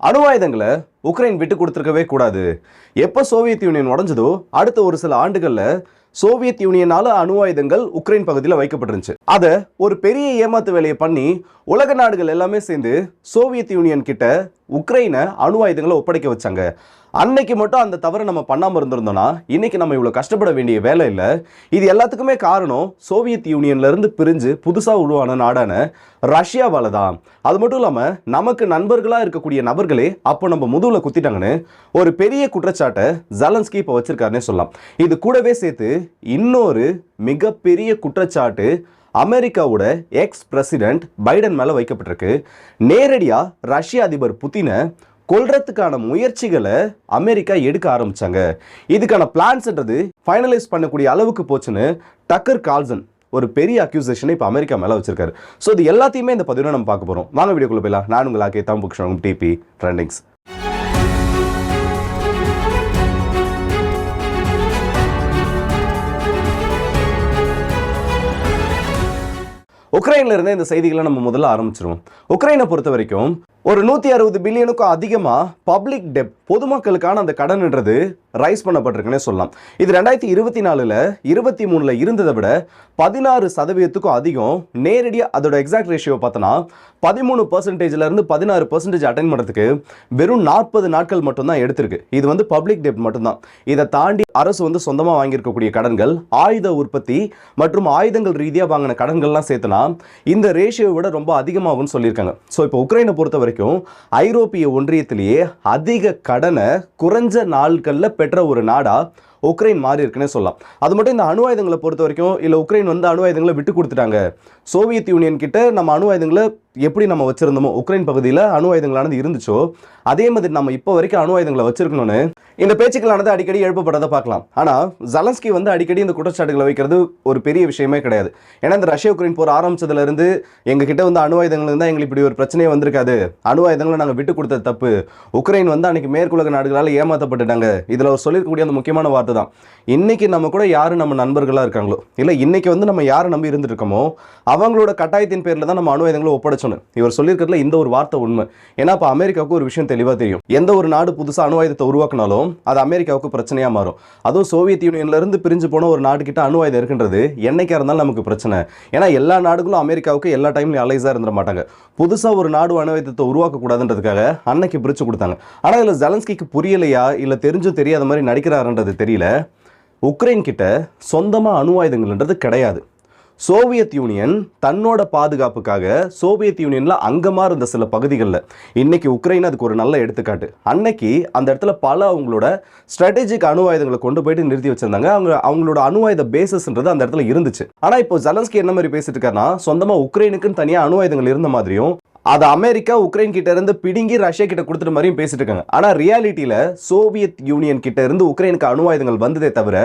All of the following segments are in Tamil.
அணு ஆயுதங்களை உக்ரைன் விட்டு கொடுத்துருக்கவே கூடாது. எப்போ சோவியத் யூனியன் உடஞ்சதோ அடுத்த ஒரு சில ஆண்டுகள்ல சோவியத் யூனியனால அணு ஆயுதங்கள் உக்ரைன் பகுதியில் வைக்கப்பட்டிருந்துச்சு. அதை ஒரு பெரிய ஏமாத்து வேலையை பண்ணி உலக நாடுகள் எல்லாமே சேர்ந்து சோவியத் யூனியன் கிட்ட உக்ரைனை அணு ஆயுதங்களை ஒப்படைக்க வச்சாங்க. அன்னைக்கு மட்டும் அந்த தவறை நம்ம பண்ணாமல் இருந்திருந்தோம்னா இன்னைக்கு நம்ம இவ்வளோ கஷ்டப்பட வேண்டிய வேலை இல்லை. இது எல்லாத்துக்குமே காரணம் சோவியத் யூனியன்ல இருந்து பிரிஞ்சு புதுசாக உருவான நாடான ரஷ்யாவால தான். அது மட்டும் இல்லாமல் நமக்கு நண்பர்களாக இருக்கக்கூடிய நபர்களே அப்போ நம்ம முதுகுல குத்திட்டாங்கன்னு ஒரு பெரிய குற்றச்சாட்டை ஜெலன்ஸ்கி இப்போ வச்சிருக்காருன்னே சொல்லலாம். இது கூடவே சேர்த்து இன்னொரு மிகப்பெரிய குற்றச்சாட்டு அமெரிக்காவோட எக்ஸ் பிரசிடென்ட் பைடன் மேல வைக்கப்பட்டிருக்கு. நேரடியா ரஷ்ய அதிபர் புதினை கொல்றதுக்கான முயற்சிகளை அமெரிக்கா எடுக்க ஆரம்பிச்சாங்க. இதுக்கான பிளான்ஸ்ன்றது ஃபைனலைஸ் பண்ணக்கூடிய அளவுக்கு போச்சுன்னு டக்கர் கார்ல்சன் ஒரு பெரிய அக்யூசேஷனை இப்போ அமெரிக்கா மேலே வச்சிருக்காரு. ஸோ இது எல்லாத்தையுமே இந்த பதிவில் நம்ம பார்க்க போகிறோம். வாங்க வீடியோக்குள்ள போயிடலாம். நான் உங்களாக்கே தமிழ் டிபி ட்ரெண்டிங்ஸ். உக்ரைன்ல இருந்த இந்த செய்திகளை நம்ம முதல்ல ஆரம்பிச்சிருவோம். உக்ரைனை பொறுத்த வரைக்கும் ஒரு 160 பில்லியனுக்கும் அதிகமாக பப்ளிக் டெப்ட், பொதுமக்களுக்கான அந்த கடன்ன்றது ரைஸ் பண்ணப்பட்டிருக்குன்னே சொல்லலாம். இது 2024ல் 23ல் இருந்ததை விட 16% அதிகம். நேரடியாக அதோட எக்ஸாக்ட் ரேஷியோ பார்த்தோன்னா 13%லேருந்து 16% அட்டைன் பண்ணுறதுக்கு வெறும் 40 நாட்கள் மட்டும்தான் எடுத்திருக்கு. இது வந்து பப்ளிக் டெப்ட் மட்டும்தான். இதை தாண்டி அரசு வந்து சொந்தமாக வாங்கியிருக்கக்கூடிய கடன்கள், ஆயுத உற்பத்தி மற்றும் ஆயுதங்கள் ரீதியாக வாங்கின கடன்கள்லாம் சேர்த்துனா இந்த ரேஷியோவை விட ரொம்ப அதிகமாகும்னு சொல்லியிருக்காங்க. ஸோ இப்போ உக்ரைனை பொறுத்த வரைக்கும் ஐரோப்பிய ஒன்றியத்திலேயே அதிக கடனை குறைஞ்ச நாட்களில் பெற்ற ஒரு நாடா உக்ரைன் மாறி இருக்குன்னே சொல்லலாம். அது மட்டும் இந்த அணு ஆயுதங்களை பொறுத்த வரைக்கும் இல்லை உக்ரைன் வந்து அணு ஆயுதங்களை விட்டு கொடுத்துட்டாங்க. சோவியத் யூனியன் கிட்ட நம்ம அணு ஆயுதங்களை எப்படி நம்ம வச்சிருந்தோமோ, உக்ரைன் பகுதியில் அணு ஆயுதங்களானது இருந்துச்சோ அதே மாதிரி நம்ம இப்போ வரைக்கும் அணு ஆயுதங்களை வச்சிருக்கணும்னு இந்த பேச்சுக்களானது அடிக்கடி எழுப்பப்பட்டதை பார்க்கலாம். ஆனால் ஜெலன்ஸ்கி வந்து அடிக்கடி இந்த குற்றச்சாட்டுகளை வைக்கிறது ஒரு பெரிய விஷயமே கிடையாது. ஏன்னா இந்த ரஷ்யா உக்ரைன் போர் ஆரம்பிச்சதுல இருந்து எங்ககிட்ட வந்து அணு ஆயுதங்கள் இருந்தால் எங்களுக்கு இப்படி ஒரு பிரச்சனையே வந்திருக்காது, அணு ஆயுதங்களை நாங்கள் விட்டு கொடுத்தது தப்பு, உக்ரைன் வந்து அன்னைக்கு மேற்குலக நாடுகளால் ஏமாற்றப்பட்டுட்டாங்க. இதில் அவர் சொல்லியிருக்கக்கூடிய அந்த முக்கியமான வார்த்தை தான், இன்னைக்கு நம்ம கூட யாரு நம்ம நண்பர்களாக இருக்காங்களோ இல்லை இன்னைக்கு வந்து நம்ம யாரை நம்பி இருந்துட்டு இருக்கோமோ அவங்களோட கட்டாயத்தின் பேரில் தான் நம்ம அணு ஆயுதங்களை ஒப்படைச்சோன்னு இவர் சொல்லியிருக்கிறதுல இந்த ஒரு வார்த்தை உண்மை. ஏன்னா இப்போ அமெரிக்காவுக்கு ஒரு விஷயம் தெளிவாக தெரியும், எந்த ஒரு நாடு புதுசாக அணு ஆயுதத்தை உருவாக்கினாலும் அது அமெரிக்காவுக்கு பிரச்சனையாக மாறும். அதுவும் சோவியத் யூனியன்ல இருந்து பிரிஞ்சு போன ஒரு நாடு கிட்ட அணு ஆயுதம் இருக்கின்றது என்னைக்கா இருந்தாலும் நமக்கு பிரச்சனை. ஏன்னா எல்லா நாடுகளும் அமெரிக்காவுக்கு எல்லா டைம்லையும் அலைஸாக இருந்துட மாட்டாங்க. புதுசாக ஒரு நாடு அணு ஆயுதத்தை உருவாக்கக்கூடாதுன்றதுக்காக அன்னைக்கு பிரித்து கொடுத்தாங்க. ஆனால் இதில் ஜெலன்ஸ்கிக்கு புரியலையா இல்லை தெரிஞ்சும் தெரியாத மாதிரி நடிக்கிறாருன்றது தெரியல. உக்ரைன் கிட்ட சொந்தமாக அணு ஆயுதங்கள்ன்றது கிடையாது. சோவியத் யூனியன் தன்னோட பாதுகாப்புக்காக சோவியத் யூனியன்ல அங்கமா இருந்த சில பகுதிகளில் இன்னைக்கு உக்ரைன் அதுக்கு ஒரு நல்ல எடுத்துக்காட்டு. அன்னைக்கு அந்த இடத்துல பல அவங்களோட ஸ்ட்ராட்டஜிக் அணு ஆயுதங்களை கொண்டு போயிட்டு நிறுத்தி வச்சிருந்தாங்க. அவங்களோட அணு ஆயுத பேசஸ்ன்றது அந்த இடத்துல இருந்துச்சு. ஆனா இப்போ ஜெலன்ஸ்கி என்ன மாதிரி பேசிட்டு இருக்காருன்னா, சொந்தமா உக்ரைனுக்குன்னு தனியா அணு ஆயுதங்கள் இருந்த மாதிரியும் அது அமெரிக்கா உக்ரைன் கிட்ட இருந்து பிடுங்கி ரஷ்யா கிட்ட கொடுத்துட்ட மாதிரியும் பேசிட்டு இருக்காங்க. ஆனா ரியாலிட்டியில சோவியத் யூனியன் கிட்ட இருந்து உக்ரைனுக்கு அணு ஆயுதங்கள் வந்ததே தவிர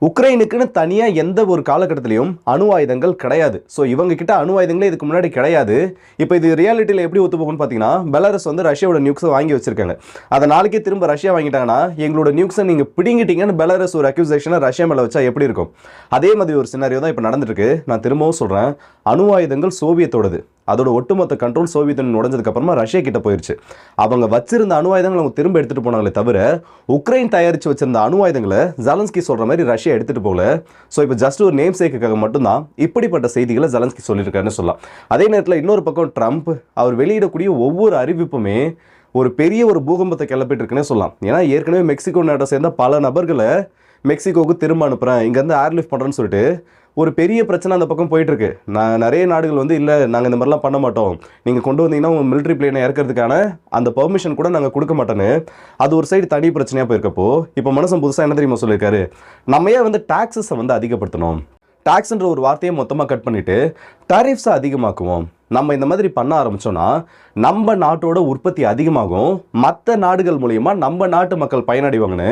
உக்ரைனுக்குன்னு தனியாக எந்த ஒரு காலகட்டத்திலையும் அணு ஆயுதங்கள் கிடையாது. ஸோ இவங்க கிட்ட அணு ஆயுதங்களே இதுக்கு முன்னாடி கிடையாது. இப்போ இது ரியாலிட்டியில் எப்படி ஒத்து போகும்னு பார்த்தீங்கன்னா, பெலாரஸ் வந்து ரஷ்யாவோட நியூக்ஸை வாங்கி வச்சிருக்காங்க. அதை நாளைக்கே திரும்ப ரஷ்யா வாங்கிட்டாங்கன்னா எங்களோட நியூக்ஸை நீங்கள் பிடிங்கிட்டீங்கன்னு பெலாரஸ் ஒரு அக்யூசேஷனை ரஷ்யா மேலே வச்சா எப்படி இருக்கும்? அதே மாதிரி ஒரு சினாரியோ தான் இப்போ நடந்துருக்கு. நான் திரும்பவும் சொல்கிறேன், அணு ஆயுதங்கள் சோவியத்தோடது. அதோட ஒட்டுமொத்த கண்ட்ரோல் சோவியத் யூனியன் உடஞ்சதுக்கு அப்புறமா ரஷ்யா கிட்ட போயிருச்சு. அவங்க வச்சிருந்த அணு ஆயுதங்களை அவங்க திரும்ப எடுத்துட்டு போனாங்களே தவிர உக்ரைன் தயாரிச்சு வச்சிருந்த அணு ஆயுதங்களை ஜெலன்ஸ்கி சொல்ற மாதிரி ரஷ்யா எடுத்துட்டு போகல. ஸோ இப்போ ஜஸ்ட் ஒரு நேம் சேக்குக்காக மட்டும்தான் இப்படிப்பட்ட செய்திகளை ஜெலன்ஸ்கி சொல்லியிருக்காருன்னு சொல்லலாம். அதே நேரத்தில் இன்னொரு பக்கம் ட்ரம்ப் அவர் வெளியிடக்கூடிய ஒவ்வொரு அறிவிப்புமே ஒரு பெரிய ஒரு பூகம்பத்தை கிளப்பிட்டு இருக்குன்னே சொல்லலாம். ஏன்னா ஏற்கனவே மெக்சிகோ நாட்டை சேர்ந்த பல நபர்களை மெக்சிகோவுக்கு திரும்ப அனுப்புகிறேன், இங்கேருந்து ஏர்லிஃப்ட் பண்ணுறேன்னு சொல்லிட்டு ஒரு பெரிய பிரச்சனை அந்த பக்கம் போயிட்டு இருக்கு. நிறைய நாடுகள் வந்து இல்லை நாங்கள் இந்த மாதிரிலாம் பண்ண மாட்டோம், நீங்கள் கொண்டு வந்தீங்கன்னா உங்கள் மிலிட்ரி பிளேனை இறக்கிறதுக்கான அந்த பெர்மிஷன் கூட நாங்கள் கொடுக்க மாட்டோன்னு அது ஒரு சைடு தனி பிரச்சனையாக போயிருக்கப்போ இப்போ மனுஷன் புதுசாக என்ன தெரியுமா சொல்லியிருக்காரு, நம்ம ஏன் வந்து டாக்ஸஸை வந்து அதிகப்படுத்தணும், டாக்ஸ்ன்ற ஒரு வார்த்தையை மொத்தமாக கட் பண்ணிட்டு டாரிஃப்ஸை அதிகமாக்குவோம். நம்ம இந்த மாதிரி பண்ண ஆரம்பிச்சோம்னா நம்ம நாட்டோட உற்பத்தி அதிகமாகும், மற்ற நாடுகள் மூலயமா நம்ம நாட்டு மக்கள் பயனடைவாங்கன்னு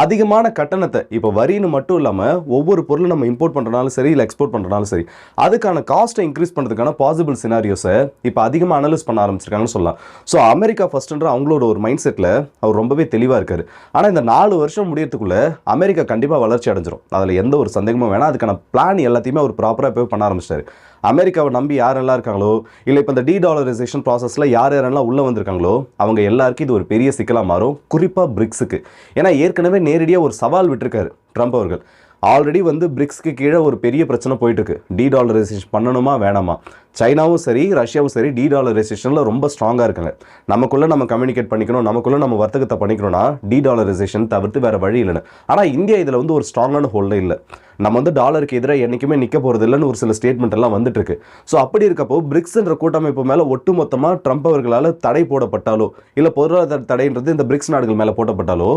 அதிகமான கட்டணத்தை இப்போ வரின்னு மட்டும் இல்லாமல் ஒவ்வொரு பொருளும் நம்ம இம்போர்ட் பண்ணுறனாலும் சரி இல்லை எக்ஸ்போர்ட் பண்ணுறனாலும் சரி அதுக்கான காஸ்ட்டை இன்க்ரீஸ் பண்ணுறதுக்கான பாசிபிள் சினாரியோஸை இப்போ அதிகமாக அனலைஸ் பண்ண ஆரம்பிச்சிருக்காங்கன்னு சொல்லலாம். ஸோ அமெரிக்கா ஃபர்ஸ்ட்ன்ற அவங்களோட ஒரு மைண்ட் செட்டில் அவர் ரொம்பவே தெளிவாக இருக்காரு. ஆனால் இந்த 4 வருஷம் முடியறதுக்குள்ள அமெரிக்கா கண்டிப்பாக வளர்ச்சி அடைஞ்சிரும், அதில் எந்த ஒரு சந்தேகமும் வேணாம். அதுக்கான பிளான் எல்லாத்தையுமே அவர் ப்ராப்பராக போய் பண்ண ஆரம்பிச்சிட்டாரு. அமெரிக்காவை நம்பி யாரெல்லாம் இருக்காங்களோ, இல்லை இப்போ இந்த டீடாலரைசேஷன் ப்ராசஸில் யாரெல்லாம் உள்ளே வந்திருக்காங்களோ அவங்க எல்லாருக்கும் இது ஒரு பெரிய சிக்கலாக மாறும், குறிப்பாக பிரிக்ஸுக்கு. ஏன்னா ஏற்கனவே நேரடியாக ஒரு சவால் விட்டுருக்காரு ட்ரம்ப் அவர்கள். ஆல்ரெடி வந்து பிரிக்ஸ்க்கு கீழே ஒரு பெரிய பிரச்சனை போயிட்டு இருக்கு. டீடாலரைசேஷன் பண்ணணுமா வேணாமா? சைனாவும் சரி ரஷ்யாவும் சரி டீடாலரைசேஷனில் ரொம்ப ஸ்ட்ராங்காக இருக்காங்க. நமக்குள்ளே நம்ம கம்யூனிகேட் பண்ணிக்கணும், நமக்குள்ளே நம்ம வர்த்தகத்தை பண்ணிக்கணும்னா டீடாலரைசேஷன் தவிர்த்து வேறு வழி இல்லைன்னு. ஆனால் இந்தியா இதில் வந்து ஒரு ஸ்ட்ராங்கான ஹோல்டே இல்லை. நம்ம வந்து டாலருக்கு எதிராக என்றைக்குமே நிற்க போகிறது இல்லைன்னு ஒரு சில ஸ்டேட்மெண்ட் எல்லாம் வந்துட்டு இருக்கு. ஸோ அப்படி இருக்கப்போ பிரிக்ஸ்ன்ற கூட்டமைப்பு மேலே ஒட்டுமொத்தமாக ட்ரம்ப் அவர்களால் தடை போடப்பட்டாலோ, இல்லை பொருளாதார தடைன்றது இந்த பிரிக்ஸ் நாடுகள் மேலே போட்டப்பட்டாலோ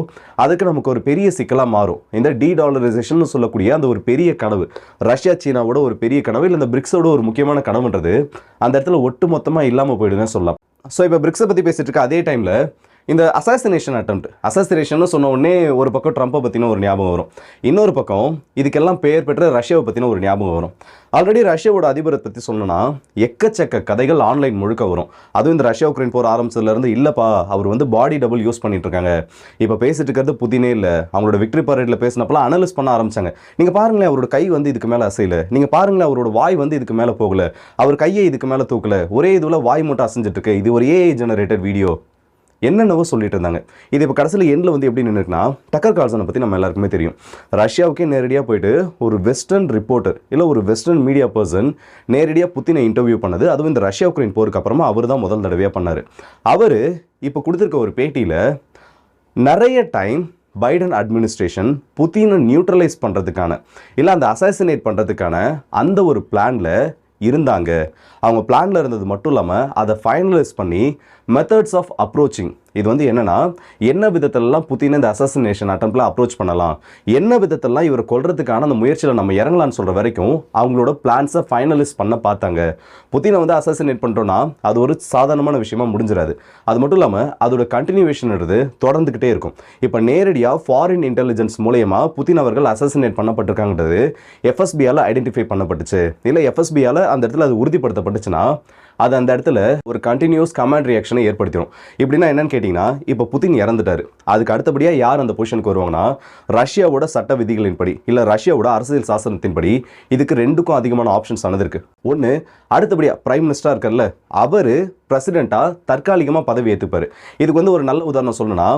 அதுக்கு நமக்கு ஒரு பெரிய சிக்கலாக மாறும். இந்த டீடாலரைசேஷன் சொல்லக்கூடிய அந்த ஒரு பெரிய கனவு, ரஷ்யா சீனாவோட ஒரு பெரிய கனவு, இல்லை இந்த பிரிக்ஸோட ஒரு முக்கியமான கனவுன்றது அந்த இடத்துல ஒட்டு மொத்தமாக இல்லாமல் போயிடுன்னு சொல்லலாம். ஸோ இப்போ பிரிக்ஸை பற்றி பேசிட்டு இருக்க அதே டைமில் இந்த அசாசினேஷன் அட்டெம்ப்ட், அசாசினேஷன் சொன்ன உடனே ஒரு பக்கம் ட்ரம்ப்பை பற்றின ஒரு ஞாபகம் வரும், இன்னொரு பக்கம் இதுக்கெல்லாம் பெயர் பெற்ற ரஷ்யாவை பற்றின ஒரு ஞாபகம் வரும். ஆல்ரெடி ரஷ்யாவோட அதிபரை பற்றி சொல்லணும்னா எக்கச்சக்க கதைகள் ஆன்லைன் முழுக்க வரும். அதுவும் இந்த ரஷ்யா உக்ரைன் போர் ஆரம்பிச்சதுலேருந்து இல்லைப்பா அவர் வந்து பாடி டபுள் யூஸ் பண்ணிட்டு இருக்காங்க, இப்போ பேசிட்டு இருக்கிறது புதினே இல்லை, அவங்களோட விக்டரி பரேடில் பேசினப்பெல்லாம் அனலைஸ் பண்ண ஆரம்பிச்சாங்க. நீங்கள் பாருங்களேன் அவரோட கை வந்து இதுக்கு மேலே அசையல, நீங்கள் பாருங்களேன் அவரோட வாய் வந்து இதுக்கு மேலே போகல, அவர் கையை இதுக்கு மேலே தூக்கல, ஒரே இதுல வாய் மட்டும் அசைஞ்சிட்டு இருக்கு, இது ஒரு ஏஐ ஜெனரேட்டட் வீடியோ, என்னென்னவோ சொல்லிட்டு இருந்தாங்க. இது இப்போ கடைசியில் எண்டில் வந்து எப்படி நின்றுக்குன்னா, டக்கர் கார்ல்சனை பற்றி நம்ம எல்லாருக்குமே தெரியும். ரஷ்யாவுக்கே நேரடியாக போயிட்டு ஒரு வெஸ்டர்ன் ரிப்போர்ட்டர் இல்லை ஒரு வெஸ்டர்ன் மீடியா பர்சன் நேரடியாக புத்தினை இன்டர்வியூ பண்ணது, அதுவும் இந்த ரஷ்யா உக்ரைன் போருக்கு அப்புறமா அவர் தான் முதல் தடவையாக பண்ணார். அவர் இப்போ கொடுத்துருக்க ஒரு பேட்டியில் நிறைய டைம் பைடன் அட்மினிஸ்ட்ரேஷன் புத்தினை நியூட்ரலைஸ் பண்ணுறதுக்கான இல்லை அந்த அசாசினேட் பண்ணுறதுக்கான அந்த ஒரு பிளானில் இருந்தாங்க. அவங்க பிளானில் இருந்தது மட்டும் இல்லாமல் அதை ஃபைனலைஸ் பண்ணி மெத்தட்ஸ் ஆஃப் அப்ரோச்சிங், இது வந்து என்னன்னா என்ன விதத்திலலாம் புத்தினை இந்த அசாசினேஷன் அட்டெம்ப்டில் அப்ரோச் பண்ணலாம், என்ன விதத்திலலாம் இவரை கொல்றதுக்கான அந்த முயற்சியில் நம்ம இறங்கலான்னு சொல்கிற வரைக்கும் அவங்களோட பிளான்ஸை ஃபைனலைஸ் பண்ண பார்த்தாங்க. புத்தினை வந்து அசாசினேட் பண்ணிட்டோன்னா அது ஒரு சாதாரணமான விஷயமா முடிஞ்சிடாது. அது மட்டும் இல்லாமல் அதோட கண்டினியூவேஷன்ன்றது தொடர்ந்துக்கிட்டே இருக்கும். இப்போ நேரடியாக ஃபாரின் இன்டெலிஜென்ஸ் மூலயமா புத்தின் அவர்கள் அசாசினேட் பண்ணப்பட்டிருக்காங்கிறது எஃப்எஸ்பியால் ஐடென்டிஃபை பண்ணப்பட்டுச்சு, இல்லை எஃப்எஸ்பியால் அந்த இடத்துல அது உறுதிப்படுத்தப்பட்டுச்சுன்னா அது அந்த இடத்துல ஒரு கண்டினியூஸ் கமாண்ட் ரியாக்ஷனை ஏற்படுத்திடும். இப்படின்னா என்னன்னு கேட்டிங்கன்னா, இப்போ புதின் இறந்துட்டாரு, அதுக்கு அடுத்தபடியாக யார் அந்த பொசிஷனுக்கு வருவாங்கன்னா ரஷ்யாவோட சட்ட விதிகளின்படி இல்லை ரஷ்யாவோட அரசியல் சாசனத்தின்படி இதுக்கு ரெண்டுக்கும் அதிகமான ஆப்ஷன்ஸ் ஆனது இருக்குது. ஒன்று, அடுத்தபடியாக பிரைம் மினிஸ்டராக இருக்கார்ல அவர் பிரசிடெண்ட்டாக தற்காலிகமாக பதவி ஏற்றுப்பார். இதுக்கு வந்து ஒரு நல்ல உதாரணம் சொல்லணும்னா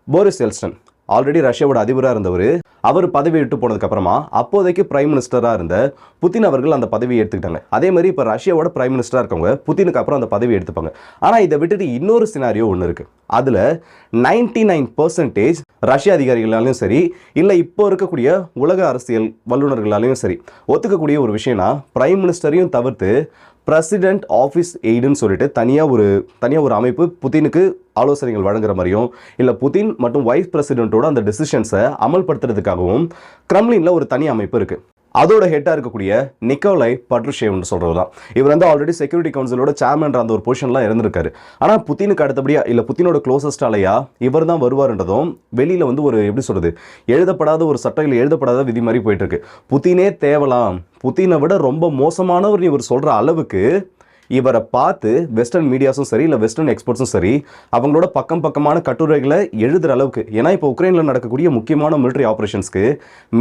போரிஸ் எல்ஸ்டன் ஆல்ரெடி ரஷ்யாவோட அதிபராக இருந்தவர், அவர் பதவி விட்டு போனதுக்கு அப்புறமா அப்போதைக்கு பிரைம் மினிஸ்டராக இருந்த புதின் அவர்கள் அந்த பதவியை எடுத்துக்கிட்டாங்க. அதே மாதிரி இப்போ ரஷ்யாவோட பிரைம் மினிஸ்டராக இருக்கவங்க புதினுக்கு அப்புறம் அந்த பதவி எடுத்துப்பாங்க. ஆனால் இதை விட்டுட்டு இன்னொரு சினாரியோ ஒன்று இருக்குது. அதில் 99% ரஷ்ய அதிகாரிகளாலையும் சரி இல்லை இப்போ இருக்கக்கூடிய உலக அரசியல் வல்லுநர்களாலையும் சரி ஒத்துக்கக்கூடிய ஒரு விஷயம்னா பிரைம் மினிஸ்டரையும் தவிர்த்து பிரசிடென்ட் ஆஃபீஸ் எய்டுன்னு சொல்லிட்டு தனியாக ஒரு அமைப்பு புதினுக்கு ஆலோசனைகள் வழங்குற மாதிரியும் இல்லை புதின் மற்றும் வைஸ் பிரசிடென்ட்டோட அந்த டெசிஷன்ஸை அமல்படுத்துறதுக்காகவும் கிரெம்ளினில் ஒரு தனி அமைப்பு இருக்குது. அதோட ஹெட்டாக இருக்கக்கூடிய நிக்கோலை பட்ருஷேவ்னு சொல்கிறது தான். இவர் வந்து ஆல்ரெடி செக்யூரிட்டி கவுன்சிலோட சேர்மன் அந்த ஒரு பொசிஷன்லாம் இருந்திருக்காரு. ஆனால் புத்தினுக்கு அடுத்தபடியாக இல்லை புத்தினோட க்ளோசஸ்ட் ஆலையா இவர் தான் வருவார்ன்றதும் வெளியில் வந்து ஒரு எப்படி சொல்கிறது எழுதப்படாத ஒரு சட்டம் இல்லை எழுதப்படாத விதி மாதிரி போயிட்டு இருக்கு. புத்தினே தேவலாம், புத்தினை விட ரொம்ப மோசமானவர் இவர் சொல்கிற அளவுக்கு இவரை பார்த்து வெஸ்டர்ன் மீடியாஸும் சரி இல்லை வெஸ்டர்ன் எக்ஸ்பர்ட்ஸும் சரி அவங்களோட பக்கமான கட்டுரைகளை எழுதுகிற அளவுக்கு. ஏன்னா இப்போ உக்ரைனில் நடக்கக்கூடிய முக்கியமான மிலிட்டரி ஆப்ரேஷன்ஸ்க்கு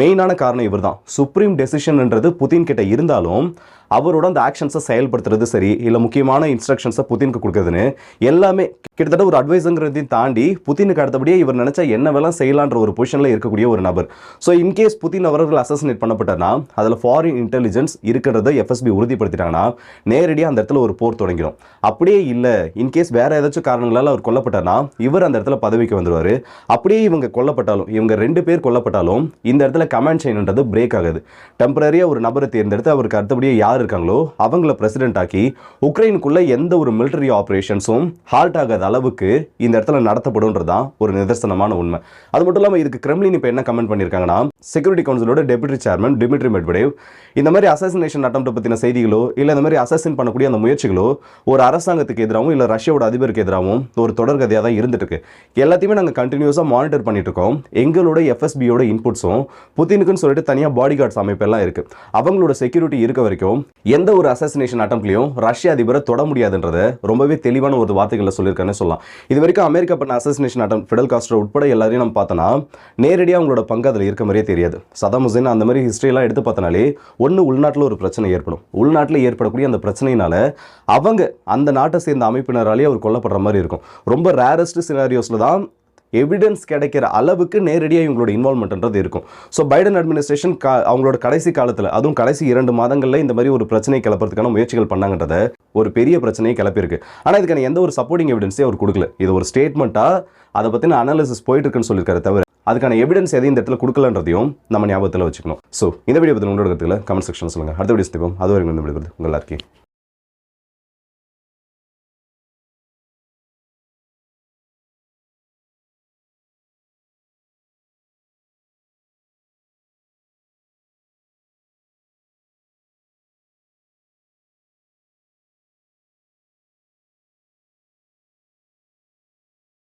மெயினான காரணம் இவர் தான். சுப்ரீம் டெசிஷன்ன்றது புதின் கிட்ட இருந்தாலும் அவரோட அந்த ஆக்ஷன்ஸை செயல்படுத்துறது சரி இல்லை முக்கியமான இன்ஸ்ட்ரக்ஷன்ஸை புதினுக்கு கொடுக்குறதுன்னு எல்லாமே கிட்டத்தட்ட ஒரு அட்வைஸுங்கிறதையும் தாண்டி புதினுக்கு அடுத்தபடியே இவர் நினைச்சா என்ன வேலாம் செய்யலான்ற ஒரு பொசிஷனில் இருக்கக்கூடிய ஒரு நபர். ஸோ இன்கேஸ் புதின் அவர்கள் அசாசினேட் பண்ணப்பட்டார்னா அதில் ஃபாரின் இன்டெலிஜென்ஸ் இருக்கிறத எஃப்எஸ்பி உறுதிப்படுத்திட்டாங்கன்னா நேரடியாக அந்த இடத்துல ஒரு போர் தொடங்கிடும். அப்படியே இல்லை இன்கேஸ் வேற ஏதாச்சும் காரணங்களால் அவர் கொல்லப்பட்டார்னா இவர் அந்த இடத்துல பதவிக்கு வந்துடுவார். அப்படியே இவங்க கொல்லப்பட்டாலும் இவங்க 2 பேர் கொல்லப்பட்டாலும் இந்த இடத்துல கமாண்ட் செயின்ன்றது பிரேக் ஆகுது. டெம்பரரியாக ஒரு நபரை தேர்ந்தெடுத்து அவருக்கு அடுத்தபடியே யார் இருக்காங்களோ அவங்கள பிரசிடென்ட் ஆக்கி உக்ரைனுக்குள்ள எந்த ஒரு மிலிட்டரி ஆபரேஷன்ஸும் ஹால்ட் ஆகாத அளவுக்கு இந்த இடத்துல நடத்தப்படும்ன்றதான் ஒரு நிதர்சனமான உண்மை. அது மட்டும் இல்லாமல் இதுக்கு கிரெம்ளின் இப்போ என்ன கமெண்ட் பண்ணியிருக்காங்கன்னா செக்யூரிட்டி கவுன்சிலோட டெபுட்டி சேர்மன் டிமிட்ரி மெட்வெடேவ் இந்த மாதிரி அசாசினேஷன் அட்டெம்ப்ட் பற்றின செய்திகளோ இல்லை இந்த மாதிரி அசாசின் பண்ணக்கூடிய அந்த முயற்சிகளோ ஒரு அரசாங்கத்துக்கு எதிராகவும் இல்லை ரஷ்யாவோட அதிபருக்கு எதிராகவும் ஒரு தொடர்கதையாக தான் இருந்துட்டு இருக்கு. எல்லாத்தையுமே நாங்கள் கண்டினியூஸாக மானிட்டர் பண்ணிட்டு இருக்கோம். எங்களோட எஃப்எஸ்பியோட இன்புட்ஸும் புதினுக்குன்னு சொல்லிட்டு தனியாக பாடி கார்ட்ஸ் அமைப்பெல்லாம் இருக்கு. அவங்களோட செக்யூரிட்டி இருக்க வரைக்கும் எந்த ஒரு அசாசினேஷன் அட்டம்ப்ட்லையும் ரஷ்ய அதிபரை தொட முடியாதுன்றத ரொம்பவே தெளிவான ஒரு வார்த்தைகளை சொல்லியிருக்காருன்னு சொல்லலாம். இது வரைக்கும் அமெரிக்கா பண்ண அசாசினேஷன் அட்டம் ஃபிடல் காஸ்ட்ரோ உட்பட எல்லாரையும் நம்ம பார்த்தோன்னா நேரடியாக அவங்களோட பங்கு அதில் இருக்க மாதிரியே தெரியாது. சதாம் ஹுசேன் அந்த மாதிரி ஹிஸ்ட்ரியெல்லாம் எடுத்து பார்த்தனாலே ஒன்று உள்நாட்டில் ஒரு பிரச்சனை ஏற்படும். உள்நாட்டில் ஏற்படக்கூடிய அந்த பிரச்சனையினால அவங்க அந்த நாட்டை சேர்ந்த அமைப்பினராலேயே அவர் கொல்லப்படுற மாதிரி இருக்கும். ரொம்ப ரேரஸ்ட் சினாரியோஸில் தான் எவிடன்ஸ் கிடைக்கிற அளவுக்கு நேரடியாக இவங்களோட இன்வால்மெண்ட்ன்றது இருக்கும். ஸோ பைடன் அட்மினிஸ்ட்ரேஷன் அவங்களோட கடைசி காலத்தில், அதுவும் கடைசி 2 மாதங்களில் இந்த மாதிரி ஒரு பிரச்சனை கிளப்புறதுக்கான முயற்சிகள் பண்ணாங்கன்றத ஒரு பெரிய பிரச்சனையை கிளப்பியிருக்கு. ஆனால் இதுக்கான எந்த ஒரு சப்போர்ட்டிங் எவிடன்ஸே அவர் கொடுக்கல. இது ஒரு ஸ்டேட்மெண்ட்டாக அதை பற்றின அனாலிசிஸ் போயிட்டு இருக்குன்னு சொல்லியிருக்காரு தவிர அதுக்கான எவிடன்ஸ் எதையும் இந்த இடத்துல கொடுக்கலன்றதையும் நம்ம ஞாபகத்தில் வச்சுக்கணும். ஸோ இந்த வீடியோ பற்றி உங்களோட கருத்துக்களை கமெண்ட் செக்ஷன் சொல்லுங்கள். அடுத்த வீடியோ சந்திப்போம். அது வரைக்கும் இந்த வீடியோ உங்கள் எல்லாருக்கும்